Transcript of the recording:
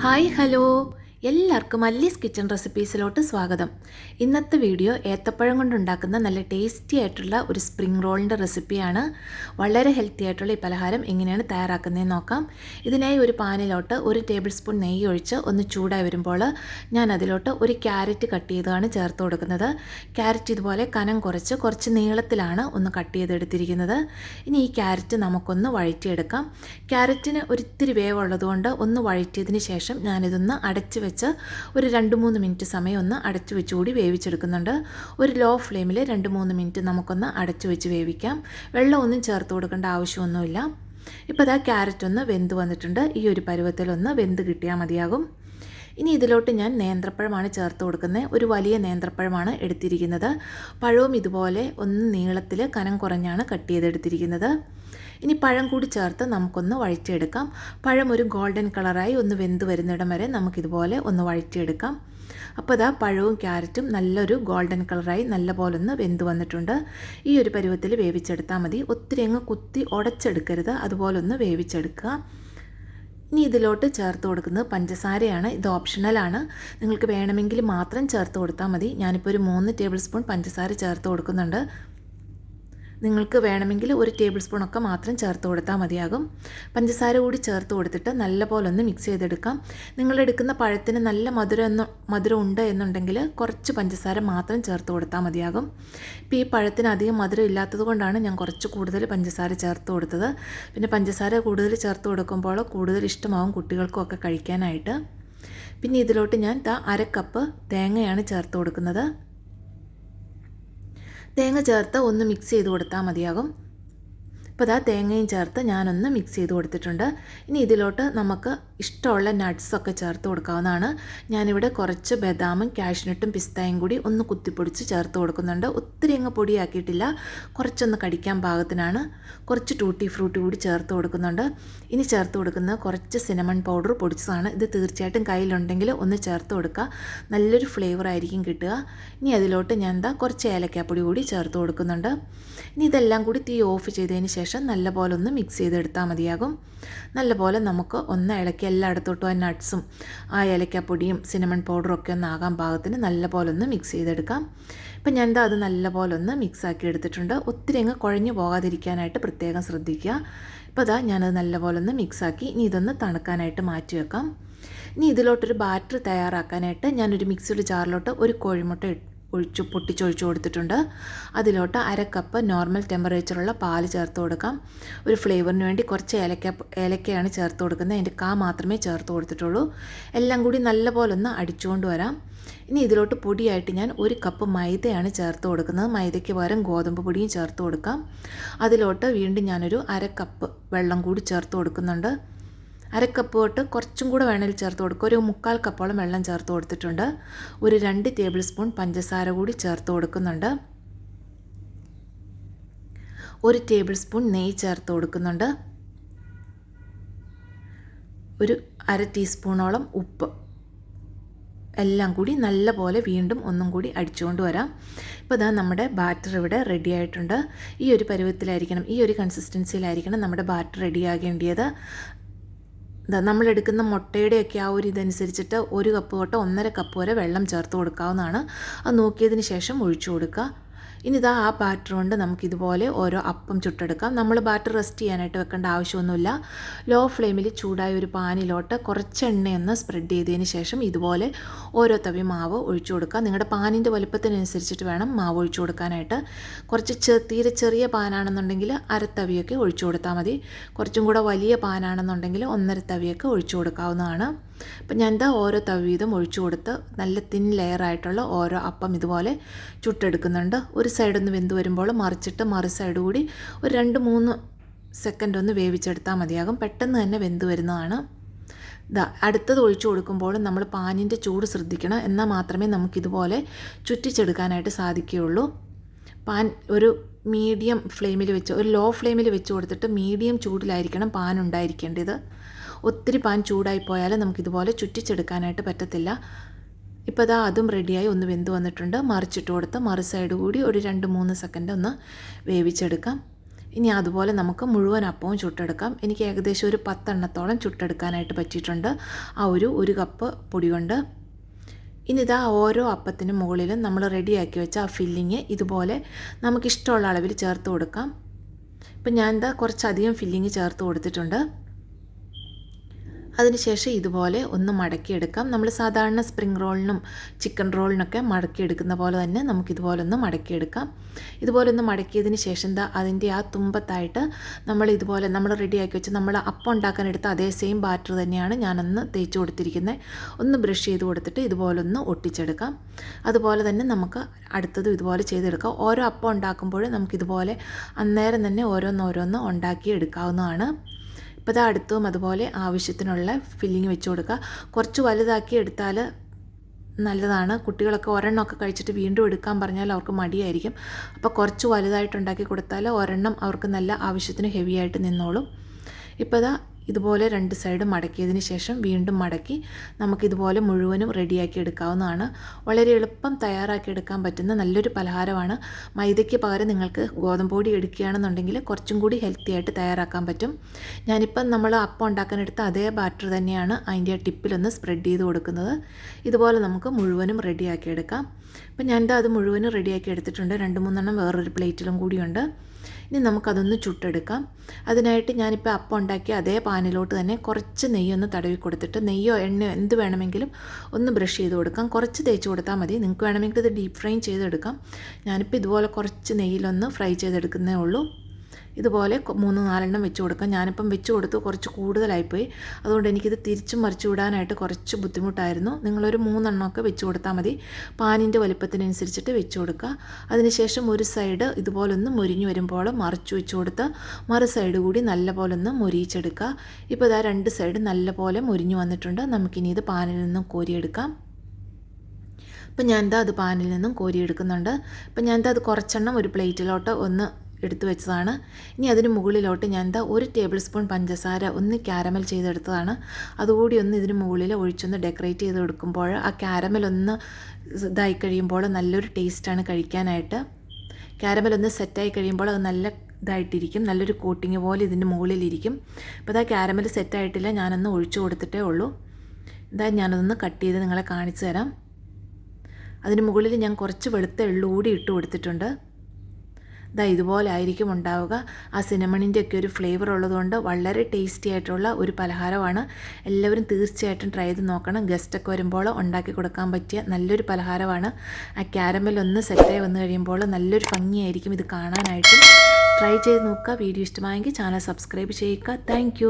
Hi hello എല്ലാവർക്കും മല്ലീസ് kitchen റെസിപ്പീസിലോട്ട് സ്വാഗതം. ഇന്നത്തെ വീഡിയോ ഏത്തപ്പഴം കൊണ്ടുണ്ടാക്കുന്ന നല്ല ടേസ്റ്റി ആയിട്ടുള്ള ഒരു സ്പ്രിംഗ് റോളിൻ്റെ റെസിപ്പിയാണ്. വളരെ ഹെൽത്തി ആയിട്ടുള്ള ഈ പലഹാരം എങ്ങനെയാണ് തയ്യാറാക്കുന്നതെന്ന് നോക്കാം. ഇതിനായി ഒരു പാനിലോട്ട് 1 ടേബിൾ സ്പൂൺ നെയ്യ് ഒഴിച്ച് ഒന്ന് ചൂടായി വരുമ്പോൾ ഞാൻ അതിലോട്ട് ഒരു ക്യാരറ്റ് കട്ട് ചെയ്താണ് ചേർത്ത് കൊടുക്കുന്നത്. ക്യാരറ്റ് ഇതുപോലെ കനം കുറച്ച് നീളത്തിലാണ് ഒന്ന് കട്ട് ചെയ്തെടുത്തിരിക്കുന്നത്. ഇനി ഈ ക്യാരറ്റ് നമുക്കൊന്ന് വഴറ്റിയെടുക്കാം. ക്യാരറ്റിന് ഒരിത്തിരി വേവുള്ളതുകൊണ്ട് ഒന്ന് വഴറ്റിയതിന് ശേഷം ഞാനിതൊന്ന് അടച്ച് വെച്ച് ഒരു 2-3 മിനിറ്റ് സമയം ഒന്ന് അടച്ചു വെച്ചുകൂടി വേവിച്ചെടുക്കുന്നുണ്ട്. ഒരു ലോ ഫ്ലെയിമിൽ 2-3 മിനിറ്റ് നമുക്കൊന്ന് അടച്ചു വെച്ച് വേവിക്കാം. വെള്ളമൊന്നും ചേർത്ത് കൊടുക്കേണ്ട ആവശ്യമൊന്നുമില്ല. ഇപ്പോൾ ഇതാ ക്യാരറ്റ് ഒന്ന് വെന്ത് വന്നിട്ടുണ്ട്. ഈ ഒരു പരുവത്തിലൊന്ന് വെന്ത് കിട്ടിയാൽ മതിയാകും. ഇനി ഇതിലോട്ട് ഞാൻ നേന്ത്രപ്പഴമാണ് ചേർത്ത് കൊടുക്കുന്നത്. ഒരു വലിയ നേന്ത്രപ്പഴമാണ് എടുത്തിരിക്കുന്നത്. പഴവും ഇതുപോലെ ഒന്ന് നീളത്തിൽ കനം കുറഞ്ഞാണ് കട്ട് ചെയ്തെടുത്തിരിക്കുന്നത്. ഇനി പഴം കൂടി ചേർത്ത് നമുക്കൊന്ന് വഴറ്റിയെടുക്കാം. പഴം ഒരു ഗോൾഡൻ കളറായി ഒന്ന് വെന്ത് വരുന്നിടം വരെ നമുക്കിതുപോലെ ഒന്ന് വഴറ്റിയെടുക്കാം. അപ്പോൾ ഇതാ പഴവും ക്യാരറ്റും നല്ലൊരു ഗോൾഡൻ കളറായി നല്ല പോലെ ഒന്ന് വെന്ത് വന്നിട്ടുണ്ട്. ഈ ഒരു പരുവത്തിൽ വേവിച്ചെടുത്താൽ മതി. ഒത്തിരി അങ്ങ് കുത്തി ഉടച്ചെടുക്കരുത്, അതുപോലെ ഒന്ന് വേവിച്ചെടുക്കുക. ഇനി ഇതിലോട്ട് ചേർത്ത് കൊടുക്കുന്നത് പഞ്ചസാരയാണ്. ഇത് ഓപ്ഷണലാണ്, നിങ്ങൾക്ക് വേണമെങ്കിൽ മാത്രം ചേർത്ത് കൊടുത്താൽ മതി. ഞാനിപ്പോൾ ഒരു 3 ടേബിൾ സ്പൂൺ പഞ്ചസാര ചേർത്ത് കൊടുക്കുന്നുണ്ട്. നിങ്ങൾക്ക് വേണമെങ്കിൽ 1 ടേബിൾ സ്പൂണൊക്കെ മാത്രം ചേർത്ത് കൊടുത്താൽ മതിയാകും. പഞ്ചസാര കൂടി ചേർത്ത് കൊടുത്തിട്ട് നല്ലപോലെ ഒന്ന് മിക്സ് ചെയ്തെടുക്കാം. നിങ്ങളെടുക്കുന്ന പഴത്തിന് നല്ല മധുരം ഉണ്ട് എന്നുണ്ടെങ്കിൽ കുറച്ച് പഞ്ചസാര മാത്രം ചേർത്ത് കൊടുത്താൽ മതിയാകും. ഇപ്പോൾ ഈ പഴത്തിന് അധികം മധുരം ഇല്ലാത്തത് കൊണ്ടാണ് ഞാൻ കുറച്ച് കൂടുതൽ പഞ്ചസാര ചേർത്ത് കൊടുത്തത്. പിന്നെ പഞ്ചസാര കൂടുതൽ ചേർത്ത് കൊടുക്കുമ്പോൾ കൂടുതൽ ഇഷ്ടമാവും കുട്ടികൾക്കും ഒക്കെ കഴിക്കാനായിട്ട്. പിന്നെ ഇതിലോട്ട് ഞാൻ 1/2 കപ്പ് തേങ്ങയാണ് ചേർത്ത് കൊടുക്കുന്നത്. തേങ്ങ ചേർത്ത് ഒന്ന് മിക്സ് ചെയ്ത് കൊടുത്താൽ മതിയാകും. ഇപ്പോൾ ഇതാ തേങ്ങയും ചേർത്ത് ഞാനൊന്ന് മിക്സ് ചെയ്ത് കൊടുത്തിട്ടുണ്ട്. ഇനി ഇതിലോട്ട് നമുക്ക് ഇഷ്ടമുള്ള നട്ട്സൊക്കെ ചേർത്ത് കൊടുക്കാവുന്നതാണ്. ഞാനിവിടെ കുറച്ച് ബദാമും കാഷ്നട്ടും പിസ്തയും കൂടി ഒന്ന് കുത്തിപ്പൊടിച്ച് ചേർത്ത് കൊടുക്കുന്നുണ്ട്. ഒത്തിരി അങ്ങ് പൊടിയാക്കിയിട്ടില്ല, കുറച്ചൊന്ന് കടിക്കാൻ പാകത്തിനാണ്. കുറച്ച് ടൂട്ടി ഫ്രൂട്ടി കൂടി ചേർത്ത് കൊടുക്കുന്നുണ്ട്. ഇനി ചേർത്ത് കൊടുക്കുന്നത് കുറച്ച് സിനമൺ പൗഡർ പൊടിച്ചതാണ്. ഇത് തീർച്ചയായിട്ടും കയ്യിലുണ്ടെങ്കിൽ ഒന്ന് ചേർത്ത് കൊടുക്കുക, നല്ലൊരു ഫ്ലേവർ ആയിരിക്കും കിട്ടുക. ഇനി അതിലോട്ട് ഞാൻ കുറച്ച് ഏലക്കാപ്പൊടി കൂടി ചേർത്ത് കൊടുക്കുന്നുണ്ട്. ഇനി ഇതെല്ലാം കൂടി തീ ഓഫ് ചെയ്തതിന് ശേഷം നല്ലപോലെ ഒന്ന് മിക്സ് ചെയ്തെടുത്താൽ മതിയാകും. നല്ലപോലെ നമുക്ക് ഒന്ന് ഇളക്കി എല്ലായിടത്തോട്ടും ആ നട്ട്സും ആ ഏലക്കാപ്പൊടിയും സിനമൺ പൗഡറും ഒക്കെ ഒന്ന് ആകാൻ പാകത്തിന് നല്ലപോലെ ഒന്ന് മിക്സ് ചെയ്തെടുക്കാം. ഇപ്പം ഞാൻ അത് നല്ലപോലെ ഒന്ന് മിക്സാക്കി എടുത്തിട്ടുണ്ട്. ഒത്തിരി അങ്ങ് കുഴഞ്ഞു പോകാതിരിക്കാനായിട്ട് പ്രത്യേകം ശ്രദ്ധിക്കുക. ഇപ്പോൾ ഞാനത് നല്ലപോലെ ഒന്ന് മിക്സാക്കി ഇനി ഇതൊന്ന് തണുക്കാനായിട്ട് മാറ്റി വെക്കാം. ഇനി ഇതിലോട്ടൊരു ബാറ്റർ തയ്യാറാക്കാനായിട്ട് ഞാനൊരു മിക്സിയുടെ ജാറിലോട്ട് ഒരു കോഴിമുട്ട പൊട്ടിച്ചൊഴിച്ച് കൊടുത്തിട്ടുണ്ട്. അതിലോട്ട് 1/2 കപ്പ് നോർമൽ ടെമ്പറേച്ചറുള്ള പാല് ചേർത്ത് കൊടുക്കാം. ഒരു ഫ്ലേവറിന് വേണ്ടി കുറച്ച് ഏലക്കയാണ് ചേർത്ത് കൊടുക്കുന്നത്. അതിൻ്റെ മാത്രമേ ചേർത്ത് കൊടുത്തിട്ടുള്ളൂ. എല്ലാം കൂടി നല്ലപോലെ ഒന്ന് അടിച്ചുകൊണ്ട് വരാം. ഇനി ഇതിലോട്ട് പൊടിയായിട്ട് ഞാൻ 1 കപ്പ് മൈദയാണ് ചേർത്ത് കൊടുക്കുന്നത്. മൈദയ്ക്ക് പകരം ഗോതമ്പ് പൊടിയും ചേർത്ത് കൊടുക്കാം. അതിലോട്ട് വീണ്ടും ഞാനൊരു 1/2 കപ്പ് വെള്ളം കൂടി ചേർത്ത് കൊടുക്കുന്നുണ്ട്. 1/2 കപ്പ് തൊട്ട് കുറച്ചും കൂടെ വേണമെങ്കിൽ ചേർത്ത് കൊടുക്കുക. ഒരു 3/4 കപ്പോളം വെള്ളം ചേർത്ത് കൊടുത്തിട്ടുണ്ട്. ഒരു 2 ടേബിൾ സ്പൂൺ പഞ്ചസാര കൂടി ചേർത്ത് കൊടുക്കുന്നുണ്ട്. 1 ടേബിൾ സ്പൂൺ നെയ്യ് ചേർത്ത് കൊടുക്കുന്നുണ്ട്. ഒരു 1/2 ടീസ്പൂണോളം ഉപ്പ്. എല്ലാം കൂടി നല്ലപോലെ വീണ്ടും ഒന്നും കൂടി അടിച്ചുകൊണ്ട് വരാം. ഇപ്പോൾ നമ്മുടെ ബാറ്റർ ഇവിടെ റെഡി ആയിട്ടുണ്ട്. ഈ ഒരു പരുവത്തിലായിരിക്കണം, ഈ ഒരു കൺസിസ്റ്റൻസിയിലായിരിക്കണം നമ്മുടെ ബാറ്റർ റെഡിയാകേണ്ടത്. നമ്മളെടുക്കുന്ന മുട്ടയുടെയൊക്കെ ആ ഒരു ഇതനുസരിച്ചിട്ട് 1 കപ്പ് തൊട്ട് 1.5 കപ്പ് വരെ വെള്ളം ചേർത്ത് കൊടുക്കാവുന്നതാണ്. അത് നോക്കിയതിന് ശേഷം ഒഴിച്ചു കൊടുക്കുക. ഇനി ആ ബാറ്റർ കൊണ്ട് നമുക്കിതുപോലെ ഓരോ അപ്പം ചുട്ടെടുക്കാം. നമ്മൾ ബാറ്റർ റെസ്റ്റ് ചെയ്യാനായിട്ട് വെക്കേണ്ട ആവശ്യമൊന്നുമില്ല. ലോ ഫ്ലെയിമിൽ ചൂടായ ഒരു പാനിലോട്ട് കുറച്ച് എണ്ണയൊന്ന് സ്പ്രെഡ് ചെയ്തതിന് ശേഷം ഇതുപോലെ ഓരോ തവി മാവ് ഒഴിച്ചു കൊടുക്കുക. നിങ്ങളുടെ പാനിൻ്റെ വലുപ്പത്തിനനുസരിച്ചിട്ട് വേണം മാവ് ഒഴിച്ചു കൊടുക്കാനായിട്ട്. കുറച്ച് തീരെ ചെറിയ പാനാണെന്നുണ്ടെങ്കിൽ 1/2 തവിയൊക്കെ ഒഴിച്ചു കൊടുത്താൽ മതി. കുറച്ചും കൂടെ വലിയ പാനാണെന്നുണ്ടെങ്കിൽ 1.5 തവിയൊക്കെ ഒഴിച്ചു കൊടുക്കാവുന്നതാണ്. അപ്പം ഞാൻ ഓരോ തവി വീതം ഒഴിച്ചു കൊടുത്ത് നല്ല തിൻ ലെയറായിട്ടുള്ള ഓരോ അപ്പം ഇതുപോലെ ചുട്ടെടുക്കുന്നുണ്ട്. ഒരു സൈഡൊന്ന് വെന്ത് വരുമ്പോൾ മറിച്ചിട്ട് മറു സൈഡ് കൂടി ഒരു 2-3 സെക്കൻഡ് ഒന്ന് വേവിച്ചെടുത്താൽ മതിയാകും. പെട്ടെന്ന് തന്നെ വെന്ത് വരുന്നതാണ്. അടുത്തത് ഒഴിച്ചു കൊടുക്കുമ്പോൾ നമ്മൾ പാനിൻ്റെ ചൂട് ശ്രദ്ധിക്കണം. എന്നാൽ മാത്രമേ നമുക്കിതുപോലെ ചുറ്റിച്ചെടുക്കാനായിട്ട് സാധിക്കുകയുള്ളൂ. പാൻ ഒരു മീഡിയം ഫ്ലെയിമിൽ വെച്ച്, ഒരു ലോ ഫ്ലെയിമിൽ വെച്ച് കൊടുത്തിട്ട് മീഡിയം ചൂടിലായിരിക്കണം പാൻ ഉണ്ടായിരിക്കേണ്ടത്. ഒത്തിരി പാൻ ചൂടായിപ്പോയാൽ നമുക്കിതുപോലെ ചുറ്റിച്ചെടുക്കാനായിട്ട് പറ്റത്തില്ല. ഇപ്പോൾ അതും റെഡിയായി ഒന്ന് വെന്ത് വന്നിട്ടുണ്ട്. മറിച്ചിട്ട് കൊടുത്ത് മറു സൈഡ് കൂടി ഒരു 2-3 സെക്കൻഡ് ഒന്ന് വേവിച്ചെടുക്കാം. ഇനി അതുപോലെ നമുക്ക് മുഴുവൻ അപ്പവും ചുട്ടെടുക്കാം. എനിക്ക് ഏകദേശം ഒരു 10 എണ്ണത്തോളം ചുട്ടെടുക്കാനായിട്ട് പറ്റിയിട്ടുണ്ട് ആ ഒരു കപ്പ് പൊടി കൊണ്ട്. ഇനി ഇതാ ഓരോ അപ്പത്തിനും മുകളിലും നമ്മൾ റെഡിയാക്കി വെച്ച ആ ഫില്ലിങ് ഇതുപോലെ നമുക്കിഷ്ടമുള്ള അളവിൽ ചേർത്ത് കൊടുക്കാം. ഇപ്പം ഞാൻ എന്താ കുറച്ചധികം ഫില്ലിങ് ചേർത്ത് കൊടുത്തിട്ടുണ്ട്. അതിനുശേഷം ഇതുപോലെ ഒന്ന് മടക്കിയെടുക്കാം. നമ്മൾ സാധാരണ സ്പ്രിംഗ് റോളിനും ചിക്കൻ റോളിനൊക്കെ മടക്കിയെടുക്കുന്ന പോലെ തന്നെ നമുക്കിതുപോലെ ഒന്ന് മടക്കിയെടുക്കാം. ഇതുപോലെ ഒന്ന് മടക്കിയതിന് ശേഷം എന്താ അതിൻ്റെ ആ തുമ്പത്തായിട്ട് നമ്മൾ റെഡിയാക്കി വെച്ച് നമ്മൾ അപ്പം ഉണ്ടാക്കാനെടുത്ത അതേ സെയിം ബാറ്റർ തന്നെയാണ് ഞാനൊന്ന് തേച്ച് കൊടുത്തിരിക്കുന്നത്. ഒന്ന് ബ്രഷ് ചെയ്ത് കൊടുത്തിട്ട് ഇതുപോലെ ഒന്ന് ഒട്ടിച്ചെടുക്കാം. അതുപോലെ തന്നെ നമുക്ക് അടുത്തതും ഇതുപോലെ ചെയ്തെടുക്കാം. ഓരോ അപ്പം ഉണ്ടാക്കുമ്പോഴും നമുക്കിതുപോലെ അന്നേരം തന്നെ ഓരോന്നോരോന്ന് ഉണ്ടാക്കി എടുക്കാവുന്നതാണ്. ഇപ്പോൾ ഇത് അടുത്തും അതുപോലെ ആവശ്യത്തിനുള്ള ഫില്ലിങ് വെച്ച് കൊടുക്കുക. കുറച്ച് വലുതാക്കി എടുത്താൽ നല്ലതാണ്. കുട്ടികളൊക്കെ ഒരെണ്ണമൊക്കെ കഴിച്ചിട്ട് വീണ്ടും എടുക്കാൻ പറഞ്ഞാൽ അവർക്ക് മടിയായിരിക്കും. അപ്പോൾ കുറച്ച് വലുതായിട്ടുണ്ടാക്കി കൊടുത്താൽ ഒരെണ്ണം അവർക്ക് നല്ല ആവശ്യത്തിന് ഹെവി ആയിട്ട് നിന്നോളും. ഇപ്പോൾ ഇതുപോലെ 2 സൈഡും മടക്കിയതിന് ശേഷം വീണ്ടും മടക്കി നമുക്കിതുപോലെ മുഴുവനും റെഡിയാക്കി എടുക്കാവുന്നതാണ്. വളരെ എളുപ്പം തയ്യാറാക്കി എടുക്കാൻ പറ്റുന്ന നല്ലൊരു പലഹാരമാണ്. മൈദയ്ക്ക് പകരം നിങ്ങൾക്ക് ഗോതമ്പ് പൊടി എടുക്കുകയാണെന്നുണ്ടെങ്കിൽ കുറച്ചും കൂടി ഹെൽത്തി ആയിട്ട് തയ്യാറാക്കാൻ പറ്റും. ഞാനിപ്പം നമ്മൾ അപ്പം ഉണ്ടാക്കാനെടുത്ത അതേ ബാറ്റർ തന്നെയാണ് അതിൻ്റെ ടിപ്പിലൊന്ന് സ്പ്രെഡ് ചെയ്ത് കൊടുക്കുന്നത്. ഇതുപോലെ നമുക്ക് മുഴുവനും റെഡിയാക്കി എടുക്കാം. അപ്പം ഞാൻ അത് മുഴുവനും റെഡിയാക്കി എടുത്തിട്ടുണ്ട്. 2-3 എണ്ണം വേറൊരു പ്ലേറ്റിലും കൂടിയുണ്ട്. ഇനി നമുക്കതൊന്ന് ചുട്ടെടുക്കാം. അതിനായിട്ട് ഞാനിപ്പോൾ അപ്പം ഉണ്ടാക്കി അതേ പാനിലോട്ട് തന്നെ കുറച്ച് നെയ്യൊന്ന് തടവി കൊടുത്തിട്ട്, നെയ്യോ എണ്ണയോ എന്ത് വേണമെങ്കിലും ഒന്ന് ബ്രഷ് ചെയ്ത് കൊടുക്കാം. കുറച്ച് തേച്ച് കൊടുത്താൽ മതി. നിങ്ങൾക്ക് വേണമെങ്കിൽ ഇത് ഡീപ്പ് ഫ്രൈ ചെയ്തെടുക്കാം. ഞാനിപ്പോൾ ഇതുപോലെ കുറച്ച് നെയ്യിലൊന്ന് ഫ്രൈ ചെയ്തെടുക്കുന്നേ ഉള്ളൂ. ഇതുപോലെ 3-4 എണ്ണം വെച്ച് കൊടുക്കാം. ഞാനിപ്പം വെച്ച് കൊടുത്ത് കുറച്ച് കൂടുതലായിപ്പോയി. അതുകൊണ്ട് എനിക്കിത് തിരിച്ചും മറിച്ച് വിടാനായിട്ട് കുറച്ച് ബുദ്ധിമുട്ടായിരുന്നു. നിങ്ങളൊരു 3 എണ്ണമൊക്കെ വെച്ച് കൊടുത്താൽ മതി. പാനിൻ്റെ വലുപ്പത്തിനനുസരിച്ചിട്ട് വെച്ച് കൊടുക്കുക. അതിനുശേഷം ഒരു സൈഡ് ഇതുപോലൊന്ന് മൊരിഞ്ഞ് വരുമ്പോൾ മറിച്ച് വെച്ച് കൊടുത്ത് മറു സൈഡ് കൂടി നല്ലപോലെ ഒന്ന് മൊരിയിച്ചെടുക്കുക. ഇപ്പോൾ 2 സൈഡ് നല്ലപോലെ മൊരിഞ്ഞ് വന്നിട്ടുണ്ട്. നമുക്കിനി ഇത് പാനിൽ നിന്നും കോരിയെടുക്കാം. ഇപ്പം ഞാൻ അത് പാനിൽ നിന്നും കോരിയെടുക്കുന്നുണ്ട്. ഇപ്പം ഞാൻ അത് കുറച്ചെണ്ണം ഒരു പ്ലേറ്റിലോട്ട് ഒന്ന് എടുത്തു വെച്ചതാണ്. ഇനി അതിന് മുകളിലോട്ട് ഞാൻ 1 ടേബിൾ സ്പൂൺ പഞ്ചസാര ഒന്ന് ക്യാരമൽ ചെയ്തെടുത്തതാണ്. അതുകൂടി ഒന്ന് ഇതിന് മുകളിൽ ഒഴിച്ചൊന്ന് ഡെക്കറേറ്റ് ചെയ്ത് കൊടുക്കുമ്പോൾ ആ ക്യാരമൽ ഒന്ന് ഇതായി കഴിയുമ്പോൾ നല്ലൊരു ടേസ്റ്റാണ് കഴിക്കാനായിട്ട്. ക്യാരമൽ ഒന്ന് സെറ്റായി കഴിയുമ്പോൾ അത് നല്ല ഇതായിട്ടിരിക്കും, നല്ലൊരു കോട്ടിങ് പോലെ ഇതിൻ്റെ മുകളിലിരിക്കും. അപ്പോൾ ക്യാരമൽ സെറ്റായിട്ടില്ല, ഞാനൊന്ന് ഒഴിച്ചു കൊടുത്തിട്ടേ ഉള്ളൂ. ഞാനതൊന്ന് കട്ട് ചെയ്ത് നിങ്ങളെ കാണിച്ചു തരാം. അതിന് മുകളിൽ ഞാൻ കുറച്ച് വെളുത്ത എള്ളു കൂടി ഇട്ട് കൊടുത്തിട്ടുണ്ട്. ഇതുപോലെ ആയിരിക്കും ഉണ്ടാവുക. ആ സിനമണിൻ്റെ ഒക്കെ ഒരു ഫ്ലേവർ ഉള്ളതുകൊണ്ട് വളരെ ടേസ്റ്റി ആയിട്ടുള്ള ഒരു പലഹാരമാണ്. എല്ലാവരും തീർച്ചയായിട്ടും ട്രൈ ചെയ്ത് നോക്കണം. ഗസ്റ്റൊക്കെ വരുമ്പോൾ ഉണ്ടാക്കി കൊടുക്കാൻ പറ്റിയ നല്ലൊരു പലഹാരമാണ്. ആ ക്യാരമൽ ഒന്ന് സെറ്റായി വന്നു കഴിയുമ്പോൾ നല്ലൊരു ഭംഗിയായിരിക്കും ഇത് കാണാനായിട്ടും. ട്രൈ ചെയ്ത് നോക്കുക. വീഡിയോ ഇഷ്ടമായെങ്കിൽ ചാനൽ സബ്സ്ക്രൈബ് ചെയ്യുക. താങ്ക്